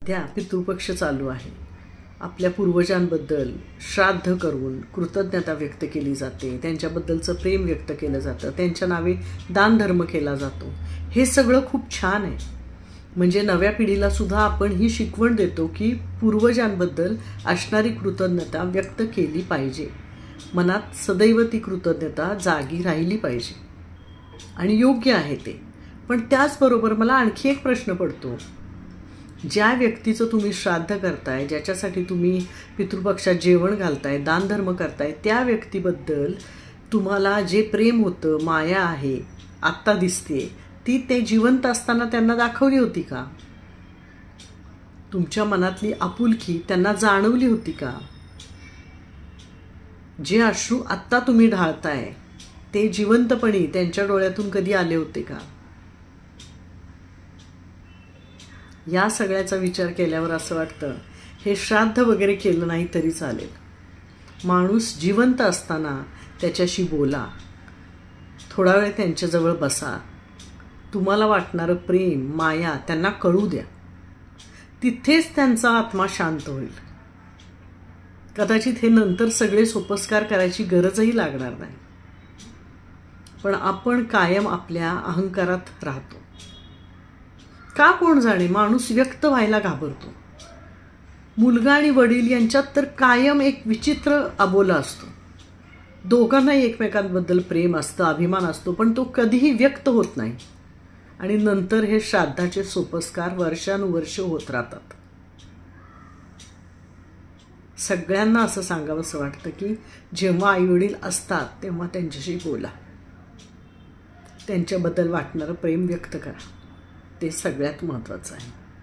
सध्या पितृपक्ष चालू आहे। आपल्या पूर्वजांबद्दल श्राद्ध करून कृतज्ञता व्यक्त केली जाते, त्यांच्याबद्दलचं प्रेम व्यक्त केलं जातं, त्यांच्या नावे दानधर्म केला जातो। हे सगळं खूप छान आहे। म्हणजे नव्या पिढीला सुद्धा आपण ही शिकवण देतो की पूर्वजांबद्दल असणारी कृतज्ञता व्यक्त केली पाहिजे, मनात सदैव ती कृतज्ञता जागी राहिली पाहिजे आणि योग्य आहे ते। पण त्याचबरोबर मला आणखी एक प्रश्न पडतो, ज्या व्यक्तीचं तुम्ही श्राद्ध करताय, ज्याच्यासाठी तुम्ही पितृपक्षात जेवण घालताय, दानधर्म करताय, त्या व्यक्तीबद्दल तुम्हाला जे प्रेम होतं, माया आहे, आत्ता दिसते, ती ते जिवंत असताना त्यांना दाखवली होती का? तुमच्या मनातली आपुलकी त्यांना जाणवली होती का? जे अश्रू आत्ता तुम्ही ढाळताय ते जिवंतपणी त्यांच्या डोळ्यातून कधी आले होते का? या सगळ्याचा विचार केल्यावर असं वाटतं हे श्राद्ध वगैरे केलं नाही तरी चालेल, माणूस जिवंत असताना त्याच्याशी बोला, थोडा वेळ त्यांच्याजवळ बसा, तुम्हाला वाटणारं प्रेम माया त्यांना कळू द्या, तिथेच त्यांचा आत्मा शांत होईल। कदाचित हे नंतर सगळे सोपस्कार करायची गरजही लागणार नाही, पण आपण कायम आपल्या अहंकारात राहतो का कोण जाणे। माणूस व्यक्त व्हायला घाबरतो। मुलगा आणि वडील यांच्यात तर कायम एक विचित्र अबोला असतो, दोघांनाही एकमेकांबद्दल प्रेम असतं, अभिमान असतो, पण तो कधीही व्यक्त होत नाही आणि नंतर हे श्राद्धाचे सोपस्कार वर्षानुवर्ष होत राहतात। सगळ्यांना असं सांगावंसं वाटतं की जेव्हा आईवडील असतात तेव्हा त्यांच्याशी बोला, त्यांच्याबद्दल वाटणारं प्रेम व्यक्त करा, ते सगळ्यात महत्त्वाचं आहे।